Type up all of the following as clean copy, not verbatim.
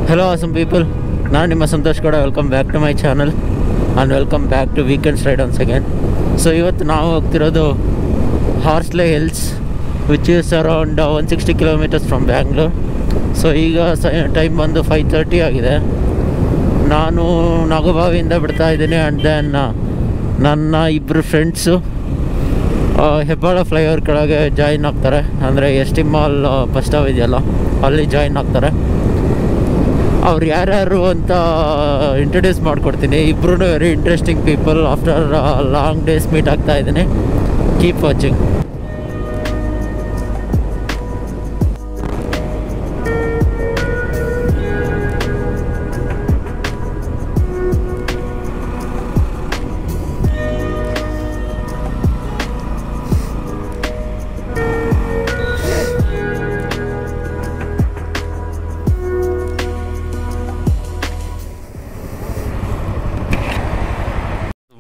Hello awesome people, ನಾನು ನಿಮ್ಮ Santosh Gowda. Welcome back to my channel and welcome back to weekends ride once again. So ಇವತ್ತು ನಾವು ಹೋಗ್ತಿರೋದು Horsley Hills which is around 160 kilometres from Bangalore. So ಈಗ time ಬಂದು 5:30 ಆಗಿದೆ. ನಾನು ನಾಗರಬಾವಿಯಿಂದ ಬಿಡ್ತಾ ಇದ್ದೀನಿ ಆ್ಯಂಡ್ ದೆನ್ ನನ್ನ ಇಬ್ಬರು ಫ್ರೆಂಡ್ಸು ಹೆಬ್ಬಾಳ ಫ್ಲೈಓವರ್ ಕೆಳಗೆ ಜಾಯಿನ್ ಆಗ್ತಾರೆ. ಅಂದರೆ S T mall bus stop ಇದೆಯಲ್ಲ, ಅಲ್ಲಿ ಜಾಯಿನ್ ಆಗ್ತಾರೆ. ಅವ್ರು ಯಾರ್ಯಾರು ಅಂತ ಇಂಟ್ರೊಡ್ಯೂಸ್ ಮಾಡಿಕೊಡ್ತೀನಿ. ಇಬ್ಬರೂ very interesting people. After long days meet ಆಗ್ತಾ ಇದ್ದೀನಿ. Keep watching.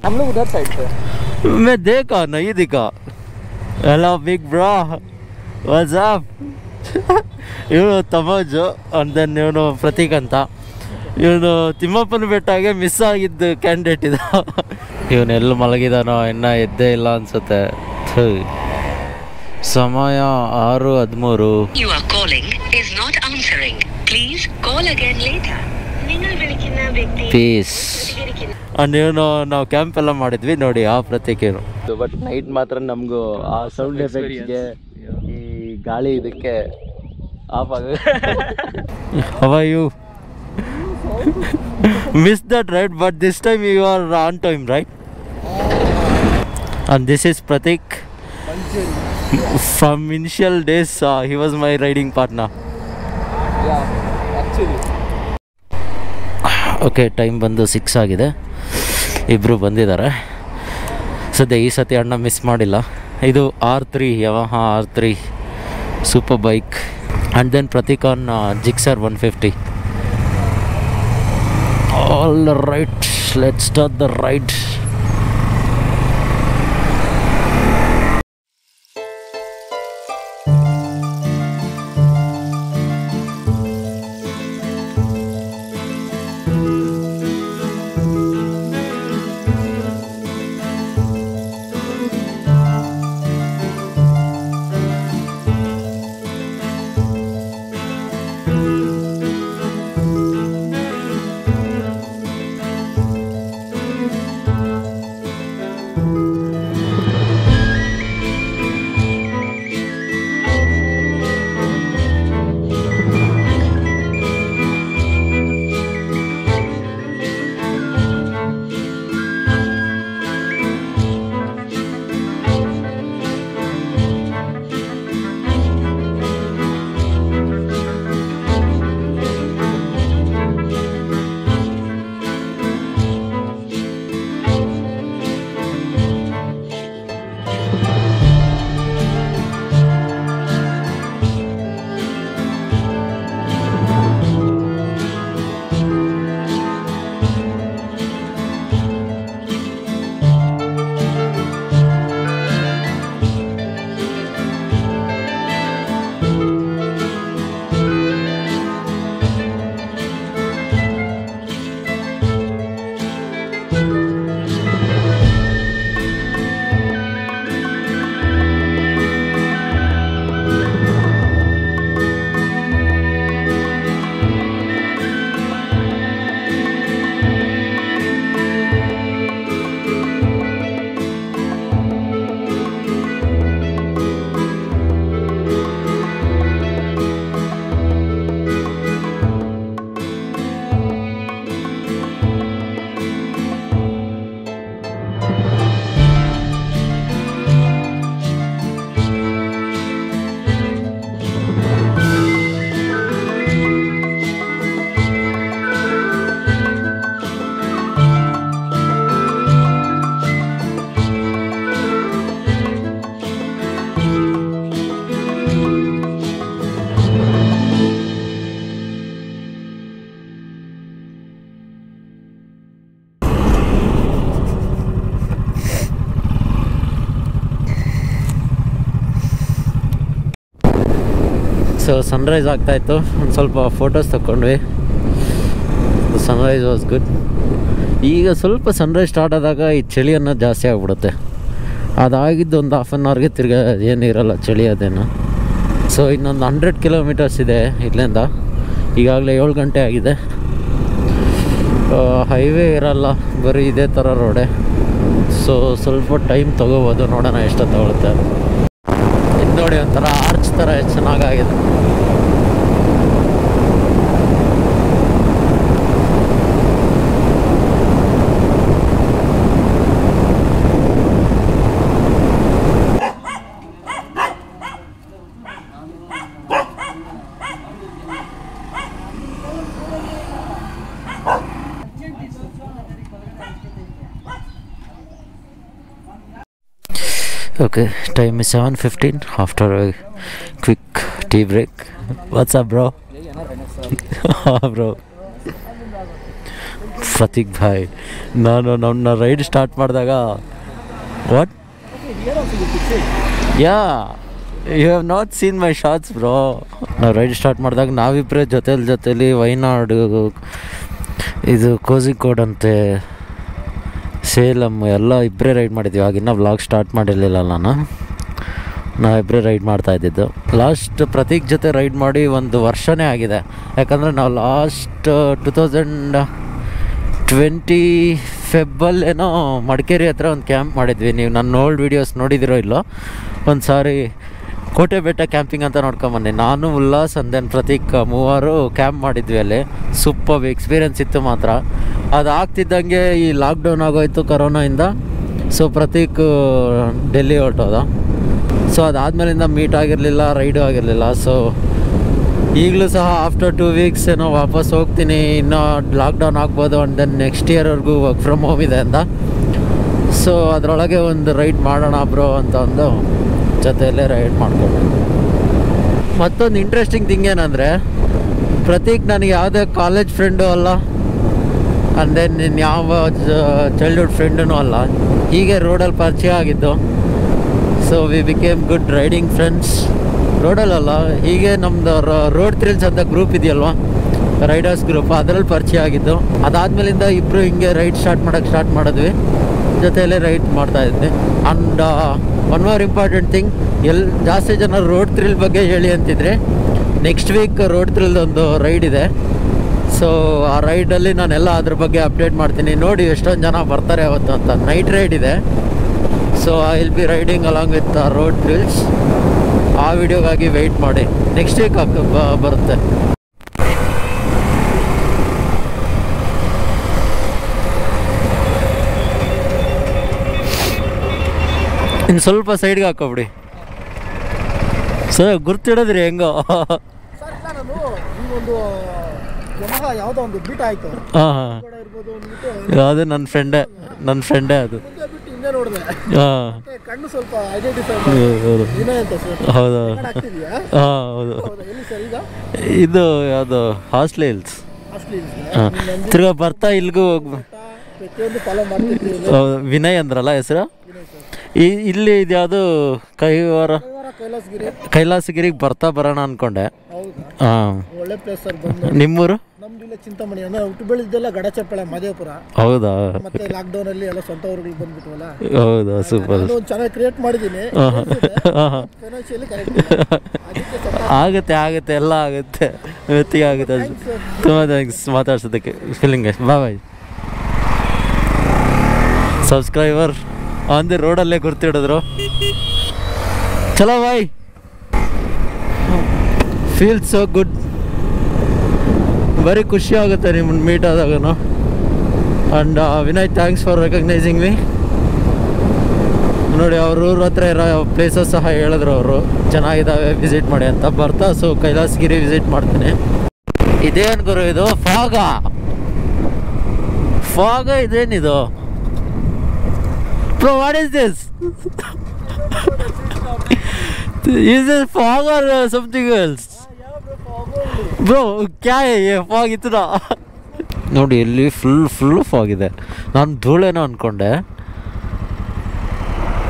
हम लोग उधर साइड पे. मैं देखा नहीं दिखा. Hello big bro, what's up. ಇವನು ತಮೋಜು ಅಂಡ್ ದೆನ್ ಇವನು ಪ್ರತೀಕ್ ಅಂತ. ಇವನು ತಿಮ್ಮಪ್ಪನ ಬೆಟ್ಟಾಗೆ ಮಿಸ್ ಆಗಿದ್ದು ಕ್ಯಾಂಡಿಡೇಟ್ ಇದು. ಇವನು ಎಲ್ಲಿ ಮಲಗಿದಾನೋ, ಇನ್ನೂ ಎದ್ದೇ ಇಲ್ಲ ಅನ್ಸುತ್ತೆ. ಸಮಯ 6:13. You are calling is not answering. Please call again later. നിങ്ങൾ വിളിക്കുന്ന വ്യക്തി ಪೀಸ್. ನೀವು ನಾವು ಕ್ಯಾಂಪ್ ಎಲ್ಲ ಮಾಡಿದ್ವಿ ನೋಡಿ, ಆ ಪ್ರತೀಕ್ ಏನು. ಬಟ್ ನೈಟ್ ಮಾತ್ರ ನಮಗೂ ಆ ಸೌಂಡ್ ಎಫೆಕ್ಟ್ಗೆ ಈ ಗಾಳಿ ಇದಕ್ಕೆ ಆಫ್ ಆಗ. How are you? Missed that right, but this time you are on time, right? And this is Pratik. From initial days, he was my riding partner. Yeah, actually. Okay, time ಬಂದು 6 ಆಗಿದೆ. ಇಬ್ಬರು ಬಂದಿದ್ದಾರೆ. ಸದ್ಯ ಈ ಸತಿ ಅಣ್ಣ miss ಮಾಡಿಲ್ಲ. ಇದು R3 Yamaha R3 super bike. And then Pratik on Gixxer 150. All right, let's start the ride. So sunrise ಆಗ್ತಾಯಿತ್ತು. ಒಂದು ಸ್ವಲ್ಪ ಫೋಟೋಸ್ ತಗೊಂಡ್ವಿ. Sunrise was good. ಈಗ ಸ್ವಲ್ಪ ಸನ್ರೈಸ್ ಸ್ಟಾರ್ಟ್ ಆದಾಗ ಈ ಚಳಿ ಅನ್ನೋದು ಜಾಸ್ತಿ ಆಗಿಬಿಡುತ್ತೆ. ಅದಾಗಿದ್ದು ಒಂದು ಹಾಫ್ ಆನ್ ಅವರ್ಗೆ ತಿರ್ಗಾ ಏನಿರಲ್ಲ ಚಳಿ ಅದೇನು. ಸೊ ಇನ್ನೊಂದು 100 ಕಿಲೋಮೀಟರ್ಸ್ ಇದೆ ಇಲ್ಲಿಂದ. ಈಗಾಗಲೇ 7 ಗಂಟೆ ಆಗಿದೆ. ಹೈವೇ ಇರಲ್ಲ, ಬರೀ ಇದೇ ಥರ ರೋಡೆ. ಸೊ ಸ್ವಲ್ಪ ಟೈಮ್ ತೊಗೋಬೋದು, ನೋಡೋಣ ಎಷ್ಟು ತೊಗೊಳುತ್ತೆ. ಇದು ನೋಡಿ ಒಂಥರ ಆರ್ಚ್ ಥರ ಎಷ್ಟು ಚೆನ್ನಾಗಾಗಿದೆ. Okay, time is 7:15 after a quick tea break. What's up, bro? Bro. Pratik bhai. ನಾನು ರೈಡ್ ಸ್ಟಾರ್ಟ್ ಮಾಡಿದಾಗ what? Yeah, you have not seen my shorts bro. ನಾವು ರೈಡ್ ಸ್ಟಾರ್ಟ್ ಮಾಡಿದಾಗ ನಾವಿಬ್ಬರೇ ಜೊತೆಲಿ ವೈನಾಡು, ಇದು ಕೋಝಿಕೋಡ್ ಅಂತೆ, ಸೇಲಮ್ ಎಲ್ಲ ಇಬ್ಬರೇ ರೈಡ್ ಮಾಡಿದ್ವಿ. ಆಗಿನ್ನ ವ್ಲಾಗ್ ಸ್ಟಾರ್ಟ್ ಮಾಡಿರಲಿಲ್ಲ ನಾವಿಬ್ಬರೇ ರೈಡ್ ಮಾಡ್ತಾಯಿದ್ದಿದ್ದು. ಲಾಸ್ಟ್ ಪ್ರತೀಕ್ ಜೊತೆ ರೈಡ್ ಮಾಡಿ 1 ವರ್ಷನೇ ಆಗಿದೆ. ಯಾಕಂದರೆ ನಾವು ಲಾಸ್ಟ್ 2020 ಫೆಬ್ಬಲ್ಲೇನೋ ಮಡಿಕೇರಿ ಹತ್ರ ಒಂದು ಕ್ಯಾಂಪ್ ಮಾಡಿದ್ವಿ. ನೀವು ನನ್ನ ಓಲ್ಡ್ ವೀಡಿಯೋಸ್ ನೋಡಿದಿರೋ ಇಲ್ಲೋ, ಒಂದು ಸಾರಿ ಕೋಟೆ ಬೆಟ್ಟ ಕ್ಯಾಂಪಿಂಗ್ ಅಂತ ನೋಡ್ಕೊಂಬನ್ನಿ. ನಾನು ಉಲ್ಲಾಸ್ ಅಂದೇನ್ ಪ್ರತೀಕ್ 3 ಕ್ಯಾಂಪ್ ಮಾಡಿದ್ವಿ ಅಲ್ಲಿ. ಸೂಪರ್ ಎಕ್ಸ್ಪೀರಿಯನ್ಸ್ ಇತ್ತು ಮಾತ್ರ. ಅದು ಆಗ್ತಿದ್ದಂಗೆ ಈ ಲಾಕ್ಡೌನ್ ಆಗೋಯ್ತು ಕೊರೋನಾಯಿಂದ. ಸೊ ಪ್ರತೀಕ್ ಡೆಲ್ಲಿ ಹೊರಟೋದ. ಸೊ ಅದಾದಮೇಲಿಂದ ಮೀಟ್ ಆಗಿರಲಿಲ್ಲ, ರೈಡು ಆಗಿರಲಿಲ್ಲ. ಸೊ ಈಗಲೂ ಸಹ ಆಫ್ಟರ್ 2 ವೀಕ್ಸ್ ಏನೋ ವಾಪಸ್ ಹೋಗ್ತೀನಿ, ಇನ್ನೂ ಲಾಕ್ಡೌನ್ ಆಗ್ಬೋದು. ಆ್ಯಂಡ್ ದೆನ್ ನೆಕ್ಸ್ಟ್ ಇಯರ್ವರೆಗೂ ವರ್ಕ್ ಫ್ರಮ್ ಹೋಮ್ ಇದೆ ಅಂತ. ಸೊ ಅದರೊಳಗೆ ಒಂದು ರೈಡ್ ಮಾಡೋಣ ಬ್ರೋ ಅಂತ ಒಂದು ಜೊತೆಯಲ್ಲೇ ರೈಡ್ ಮಾಡ್ಕೊಂಡು. ಮತ್ತೊಂದು ಇಂಟ್ರೆಸ್ಟಿಂಗ್ ಥಿಂಗ್ ಏನಂದರೆ, ಪ್ರತೀಕ್ ನನಗೆ ಯಾವುದೇ ಕಾಲೇಜ್ ಫ್ರೆಂಡು ಅಲ್ಲ, ಆ್ಯಂಡ್ ದೆನ್ ಯಾವ ಚೈಲ್ಡ್ಹುಡ್ ಫ್ರೆಂಡೂ ಅಲ್ಲ. ಹೀಗೆ ರೋಡಲ್ಲಿ ಪರಿಚಯ ಆಗಿದ್ದು. So we became good riding friends. ರೋಡಲ್ಲ, ಹೀಗೆ ನಮ್ಮದು ರೋಡ್ ಥ್ರಿಲ್ಸ್ ಅಂತ ಗ್ರೂಪ್ ಇದೆಯಲ್ವ, ರೈಡರ್ಸ್ ಗ್ರೂಪ್, ಅದರಲ್ಲಿ ಪರಿಚಯ ಆಗಿದ್ದು. ಅದಾದಮೇಲಿಂದ ಇಬ್ಬರು ಹಿಂಗೆ ರೈಡ್ ಸ್ಟಾರ್ಟ್ ಮಾಡಿದ್ವಿ, ಜೊತೆಯಲ್ಲೇ ರೈಡ್ ಮಾಡ್ತಾಯಿದ್ವಿ. And one more important thing, ಜಾಸ್ತಿ ಜನ ರೋಡ್ ಥ್ರಿಲ್ ಬಗ್ಗೆ ಹೇಳಿ ಅಂತಿದ್ರೆ, ನೆಕ್ಸ್ಟ್ ವೀಕ್ ರೋಡ್ ಥ್ರಿಲ್ ಒಂದು ರೈಡ್ ಇದೆ. ಸೊ ಆ ರೈಡಲ್ಲಿ ನಾನೆಲ್ಲ ಅದ್ರ ಬಗ್ಗೆ ಅಪ್ಡೇಟ್ ಮಾಡ್ತೀನಿ. ನೋಡಿ ಎಷ್ಟೊಂದು ಜನ ಬರ್ತಾರೆ ಅವತ್ತು ಅಂತ. ನೈಟ್ ರೈಡ್ ಇದೆ. So I will be riding along with road thrills. ಆ ವಿಡಿಯೋಗಾಗಿ ವೆಯ್ಟ್ ಮಾಡಿ, ನೆಕ್ಸ್ಟ್ ವೀಕ್ ಬರುತ್ತೆ. ಇನ್ನು ಸ್ವಲ್ಪ ಸೈಡ್ಗೆ ಹಾಕೋಬಿಡಿ ಸರ್, ಗುರ್ತಿಡೋದ್ರಿ ಹೆಂಗೋ. ಯಾವುದೋ ಒಂದು ಬೀಟ್ ಆಯ್ತು. ಹಾಂ, ಅದು ನನ್ನ ಫ್ರೆಂಡೇ ಅದು. ಹಾಂ, ಕಣ್ಣು ಸ್ವಲ್ಪ ಐಡೆಂಟಿಫೈ ಹೌದು. ಹಾಂ, ಹೌದು. ಇದು ಯಾವುದು ಹಾಸ್ಲೆ ಹಿಲ್ಸ್. ಹಾಂ, ತಿರ್ಗಾ ಬರ್ತಾ ಇಲ್ಲಿಗೂ ಪ್ರತಿಯೊಂದು ಫಾಲೋ ಮಾಡ್ತಿದ್ವಿ. ವಿನಯ್ ಅಂದ್ರಲ್ಲ ಹೆಸರು. ಇಲ್ಲಿ ಇದ್ಯಾವುದು ಕೈಲಾಸಗಿರಿಗೆ ಬರ್ತಾ ಬರೋಣ ಅನ್ಕೊಂಡೆ. ಹಾಂ, ಒಳ್ಳೆ ಪ್ಲೇಸ್ ಸರ್. ಬಂದು ನಿಮ್ಮೂರು? ನಮ್ದು ಇಲ್ಲ ಚಿಂತಾಮಣಿ. ಅಂದ್ರೆ ಹುಟ್ಟು ಬೆಳೆದಿದ್ದೆಲ್ಲ ಗಡಚಪ್ಪಳ ಮದೇಪುರ. ಹೌದಾ? ಮತ್ತೆ ಲಾಕ್ಡೌನ್ ಅಲ್ಲಿ ಎಲ್ಲ ಸ್ವಂತ ಊರುಗಳಿಗೆ ಬಂದ್ಬಿಟ್ವಲ್ಲ. ಹೌದಾ, ಸೂಪರ್. ಒಂದು ಚೆನ್ನಾಗಿ ಕ್ರಿಯೇಟ್ ಮಾಡಿದ್ದೀನಿ. ಫೈನಾನ್ಷಿಯಲಿ ಕರೆಕ್ಟ್ ಆಗುತ್ತೆ, ಎಲ್ಲ ಆಗುತ್ತೆ, ಮೆತ್ತಿಗೆ ಆಗುತ್ತೆ. ತುಂಬ ಥ್ಯಾಂಕ್ಸ್ ಮಾತಾಡ್ಸೋದಕ್ಕೆ. ಫೀಲಿಂಗ್ ಬಾಯ್. ಸಬ್ಸ್ಕ್ರೈಬರ್ ಅಂದೆ ರೋಡಲ್ಲೇ ಗುರ್ತಿಡಿದ್ರು. ಚಲೋ ಬಾಯ್. Feel so good. ಬರೀ ಖುಷಿ ಆಗುತ್ತೆ ನಿಮ್ಮನ್ನು ಮೀಟ್ ಆದಾಗೂ. And Vinay, thanks for recognising me. ನೋಡಿ, ಅವ್ರ ಊರ ಹತ್ರ ಇರೋ ಪ್ಲೇಸಸ್ ಸಹ ಹೇಳಿದ್ರು ಅವರು, ಚೆನ್ನಾಗಿದ್ದಾವೆ ವಿಸಿಟ್ ಮಾಡಿ ಅಂತ. ಬರ್ತಾ ಸೊ ಕೈಲಾಸಗಿರಿ ವಿಸಿಟ್ ಮಾಡ್ತೀನಿ. ಇದೇನು ಗುರು ಇದು? ಫಾಗ ಇದೇನಿದು? Bro, what is this? Is this fog or something else? Bro, क्या है ये fog इतना? ನೋಡಿ, ಇಲ್ಲಿ ಫುಲ್ ಫಾಗ್ ಇದೆ. ನಾನು ಧೂಳೇನೋ ಅಂದ್ಕೊಂಡೆ.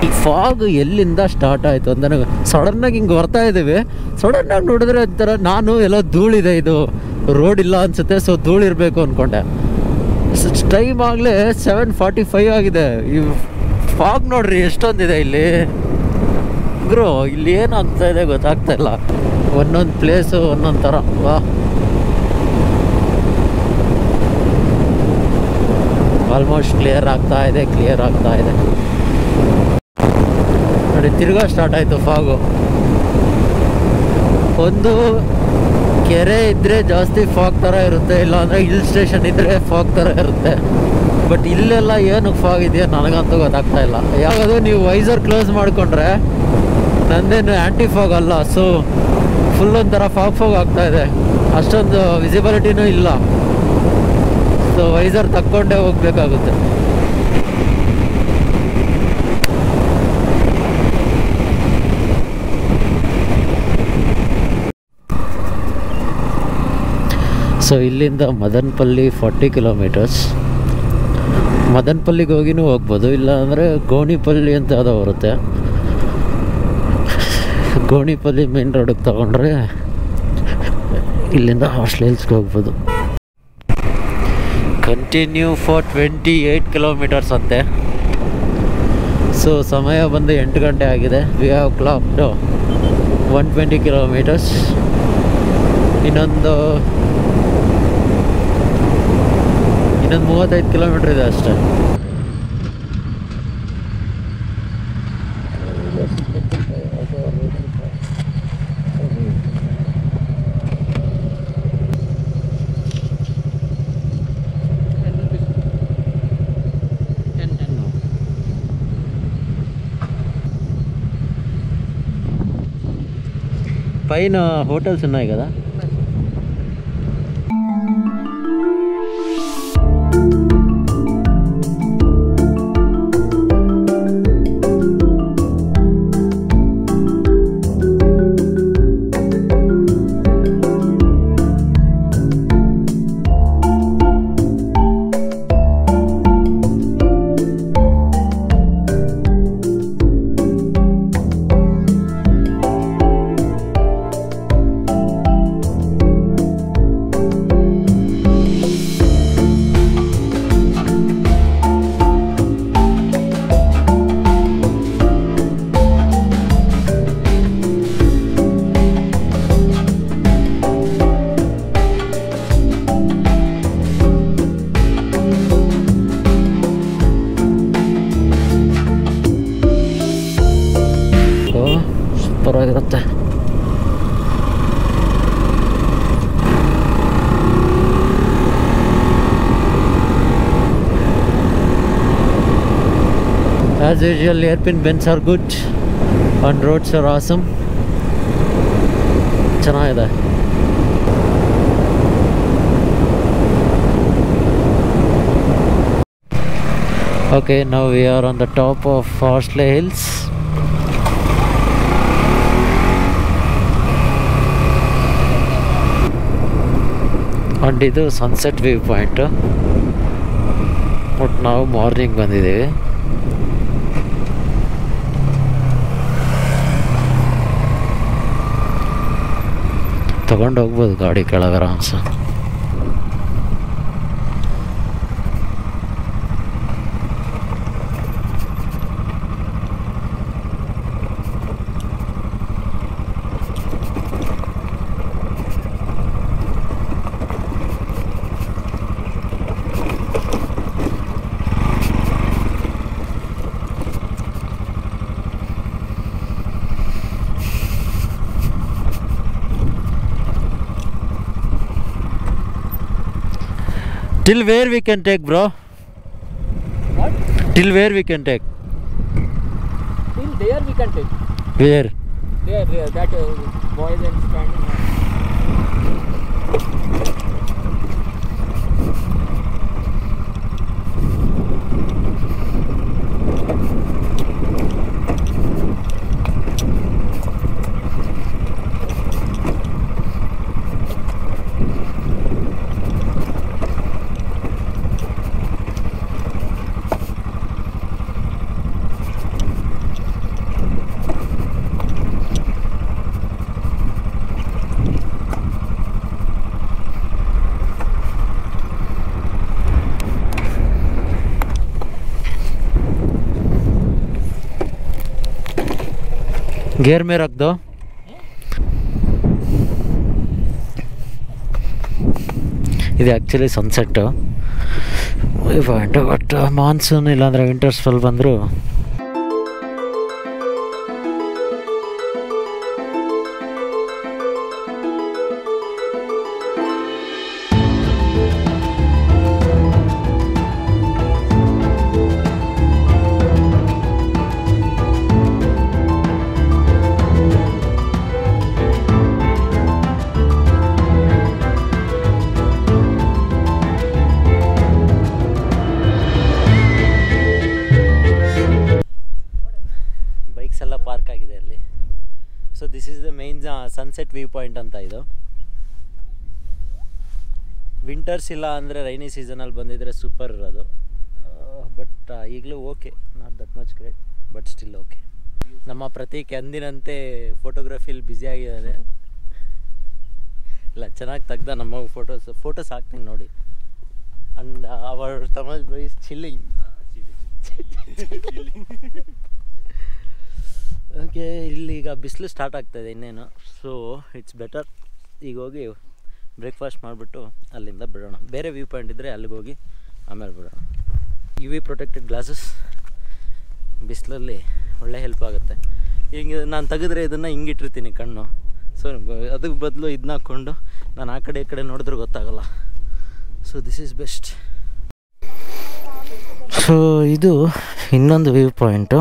ಈ ಫಾಗ್ ಎಲ್ಲಿಂದ ಸ್ಟಾರ್ಟ್ ಆಯಿತು ಅಂತ ನನಗೆ ಸಡನ್ನಾಗಿ ಹಿಂಗೆ ಬರ್ತಾ ಇದ್ದೀವಿ. ಸಡನ್ನಾಗಿ ನೋಡಿದ್ರೆ ಒಂಥರ ನಾನು ಎಲ್ಲೋ ಧೂಳಿದೆ, ಇದು ರೋಡ್ ಇಲ್ಲ ಅನಿಸುತ್ತೆ. ಸೊ ಧೂಳಿರಬೇಕು ಅಂದ್ಕೊಂಡೆ. ಟೈಮ್ ಆಗಲೇ 7:45 ಆಗಿದೆ. ಈ ಫಾಗ್ ನೋಡ್ರಿ ಎಷ್ಟೊಂದಿದೆ ಇಲ್ಲಿ ಬ್ರೋ. ಇಲ್ಲಿ ಏನಾಗ್ತಾ ಇದೆ ಗೊತ್ತಾಗ್ತಾ ಇಲ್ಲ. ಒಂದೊಂದು ಪ್ಲೇಸು ಒಂದೊಂದು ಥರ. ವಾ, ಆಲ್ಮೋಸ್ಟ್ ಕ್ಲಿಯರ್ ಆಗ್ತಾ ಇದೆ ನೋಡಿ. ತಿರ್ಗಾ ಸ್ಟಾರ್ಟ್ ಆಯಿತು ಫಾಗು. ಒಂದು ಕೆರೆ ಇದ್ದರೆ ಜಾಸ್ತಿ ಫಾಗ್ ಥರ ಇರುತ್ತೆ, ಇಲ್ಲಾಂದರೆ ಹಿಲ್ ಸ್ಟೇಷನ್ ಇದ್ದರೆ ಫಾಗ್ ಥರ ಇರುತ್ತೆ. ಬಟ್ ಇಲ್ಲೆಲ್ಲ ಏನಕ್ಕೆ ಫಾಗ್ ಇದೆಯೋ ನನಗಂತೂ ಗೊತ್ತಾಗ್ತಾ ಇಲ್ಲ. ಯಾವುದು ನೀವು ವೈಸರ್ ಕ್ಲೋಸ್ ಮಾಡಿಕೊಂಡ್ರೆ ನಂದೇನು ಆ್ಯಂಟಿ ಫಾಗ್ ಅಲ್ಲ. ಸೊ ಫುಲ್ ಒಂಥರ ಫಾಗ್ ಆಗ್ತಾ ಇದೆ. ಅಷ್ಟೊಂದು ವಿಸಿಬಿಲಿಟಿನೂ ಇಲ್ಲ. ಸೊ ವೈಸರ್ ತಕ್ಕೊಂಡೇ ಹೋಗಬೇಕಾಗುತ್ತೆ. ಸೊ ಇಲ್ಲಿಂದ ಮದನಪಲ್ಲಿ 40 ಕಿಲೋಮೀಟರ್ಸ್. ಮದನಪಲ್ಲಿಗೆ ಹೋಗಿನೂ ಹೋಗ್ಬೋದು, ಇಲ್ಲ ಅಂದರೆ ಗೋಣಿಪಲ್ಲಿ ಅಂತ ಯಾವುದೋ ಬರುತ್ತೆ. ಗೋಣಿಪಲ್ಲಿ ಮೇನ್ ರೋಡಿಗೆ ತಗೊಂಡ್ರೆ ಇಲ್ಲಿಂದ ಹಾರ್ಸ್ಲೆ ಹಿಲ್ಸ್ಗೆ ಹೋಗ್ಬೋದು. ಕಂಟಿನ್ಯೂ ಫಾರ್ 28 ಕಿಲೋಮೀಟರ್ಸ್ ಅಂತೆ. ಸೊ ಸಮಯ ಬಂದು 8 ಗಂಟೆ ಆಗಿದೆ. We have clocked 120 kilometres. ಇನ್ನೊಂದು 35 ಕಿಲೋಮೀಟ್ರ್ ಇದೆ ಅಷ್ಟೇ. పైన హోటల్స్ ఉన్నాయి కదా. ಸೂಪರಾಗಿರುತ್ತೆ. As usual, hairpin bends are good and roads are awesome. ಚೆನ್ನಾಗಿದೆ. Okay, now we are on the top of Horsley Hills. And ಇದು ಸನ್ಸೆಟ್ ವ್ಯೂ ಪಾಯಿಂಟ್. ಬಟ್ ನಾವು ಮಾರ್ನಿಂಗ್ ಬಂದಿದ್ದೀವಿ. ತಗೊಂಡು ಹೋಗ್ಬೋದು ಗಾಡಿ ಕೆಳಗೆ ಆರಾಮ್ಸ. Till where we can take, bro? What? Till where we can take? Till there we can take. Where? There, that boys and standing. Gear ಮೇಲೆ ರख ಇದು actually sunset point. But monsoon ಇಲ್ಲಾಂದರೆ winter spell ಬಂದರೂ ಎಲ್ಲ park ಆಗಿದೆ ಅಲ್ಲಿ. So this is the main sunset view point ಅಂತ. ಇದು winters ಇಲ್ಲ ಅಂದರೆ ರೈನಿ ಸೀಸನಲ್ಲಿ ಬಂದಿದ್ರೆ ಸೂಪರ್ ಇರೋದು. ಬಟ್ ಈಗಲೂ okay, not that much great, but still okay. ನಮ್ಮ ಪ್ರತೀಕ್ ಎಂದಿನಂತೆ ಫೋಟೋಗ್ರಫಿಲಿ ಬ್ಯುಸಿಯಾಗಿದ್ದಾನೆ. ಇಲ್ಲ ಚೆನ್ನಾಗಿ ತೆಗ್ದ ನಮ್ಮ ಫೋಟೋಸ್ ಹಾಕ್ತೀನಿ ನೋಡಿ. ಅಂಡ್ ಅವರ್ ತಮಜ್ ಬೈ ಚಿಲ್ಲಿಂಗ್. ಓಕೆ, ಇಲ್ಲಿ ಈಗ ಬಿಸಿಲು ಸ್ಟಾರ್ಟ್ ಆಗ್ತಾಯಿದೆ ಇನ್ನೇನು. ಸೊ ಇಟ್ಸ್ ಬೆಟರ್ ಈಗ ಹೋಗಿ ಬ್ರೇಕ್ಫಾಸ್ಟ್ ಮಾಡಿಬಿಟ್ಟು ಅಲ್ಲಿಂದ ಬಿಡೋಣ. ಬೇರೆ ವ್ಯೂ ಪಾಯಿಂಟ್ ಇದ್ದರೆ ಅಲ್ಲಿಗೆ ಹೋಗಿ ಆಮೇಲೆ ಬಿಡೋಣ. UV ಪ್ರೊಟೆಕ್ಟೆಡ್ ಗ್ಲಾಸಸ್ ಬಿಸಿಲಲ್ಲಿ ಒಳ್ಳೆ ಹೆಲ್ಪ್ ಆಗುತ್ತೆ. ಈಗ ನಾನು ತೆಗೆದ್ರೆ ಇದನ್ನು ಹಿಂಗಿಟ್ಟಿರ್ತೀನಿ ಕಣ್ಣು. ಸೊ ಅದಕ್ಕೆ ಬದಲು ಇದನ್ನ ಹಾಕ್ಕೊಂಡು ನಾನು ಆ ಕಡೆ ಈ ಕಡೆ ನೋಡಿದ್ರೆ ಗೊತ್ತಾಗಲ್ಲ. So this is best. So ಇದು ಇನ್ನೊಂದು ವ್ಯೂ ಪಾಯಿಂಟು.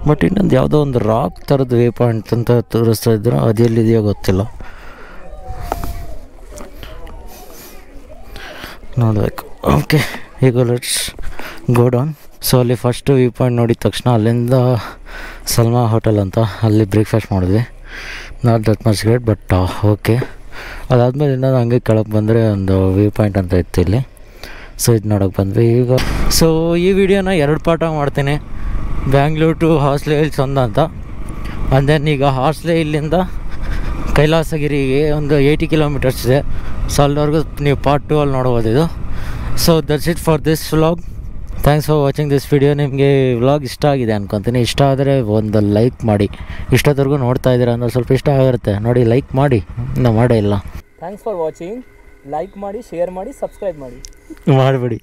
ಬಟ್ ಇನ್ನೊಂದು ಯಾವುದೋ ಒಂದು ರಾಕ್ ಥರದ್ದು ವ್ಯೂ ಪಾಯಿಂಟ್ ಅಂತ ತೋರಿಸ್ತಾ ಇದ್ರು. ಅದು ಎಲ್ಲಿದೆಯೋ ಗೊತ್ತಿಲ್ಲ, ನೋಡಬೇಕು. ಓಕೆ, ಈಗ ಲೆಟ್ಸ್ ಗೋ ಡೌನ್. ಸೊ ಅಲ್ಲಿ ಫಸ್ಟು ವ್ಯೂ ಪಾಯಿಂಟ್ ನೋಡಿದ ತಕ್ಷಣ ಅಲ್ಲಿಂದ ಸಲ್ಮಾ ಹೋಟೆಲ್ ಅಂತ ಅಲ್ಲಿ ಬ್ರೇಕ್ಫಾಸ್ಟ್ ಮಾಡಿದ್ವಿ. Not that much great, but okay. ಅದಾದಮೇಲೆ ಇನ್ನೊಂದು ಹಂಗೆ ಕೆಳಗೆ ಬಂದರೆ ಒಂದು ವ್ಯೂ ಪಾಯಿಂಟ್ ಅಂತ ಇತ್ತು ಇಲ್ಲಿ. ಸೊ ಇದು ನೋಡೋಕೆ ಬಂದ್ವಿ ಈಗ. ಸೊ ಈ ವಿಡಿಯೋನ 2 ಪಾರ್ಟಾಗಿ ಮಾಡ್ತೀನಿ. ಬ್ಯಾಂಗ್ಳೂರ್ ಟು ಹಾರ್ಸ್ಲೆ ಹಿಲ್ಸ್ ಒಂದು ಅಂತ. ಆ್ಯಂಡ್ ದೆನ್ ಈಗ ಹಾರ್ಸ್ಲೆ ಇಲ್ಲಿಂದ ಕೈಲಾಸಗಿರಿಗೆ ಒಂದು 80 ಕಿಲೋಮೀಟರ್ಸ್ ಇದೆ. ಸೊ ಅಲ್ಲಿವರೆಗೂ ನೀವು ಪಾರ್ಟ್ 2 ಅಲ್ಲಿ ನೋಡ್ಬೋದು ಇದು. So that's it for this vlog. Thanks for watching this video. ನಿಮಗೆ ವ್ಲಾಗ್ ಇಷ್ಟ ಆಗಿದೆ ಅನ್ಕೊತೀನಿ. ಇಷ್ಟ ಆದರೆ ಒಂದು ಲೈಕ್ ಮಾಡಿ. ಇಷ್ಟೊತ್ತವರೆಗೂ ನೋಡ್ತಾ ಇದ್ದೀರಾ ಅಂದರೆ ಸ್ವಲ್ಪ ಇಷ್ಟ ಆಗಿರುತ್ತೆ ನೋಡಿ. ಲೈಕ್ ಮಾಡಿ, ಇನ್ನೂ ಮಾಡೇ ಇಲ್ಲ. Thanks for watching. ಲೈಕ್ ಮಾಡಿ, ಶೇರ್ ಮಾಡಿ, ಸಬ್ಸ್ಕ್ರೈಬ್ ಮಾಡಿ. ಮಾಡಿಬಿಡಿ.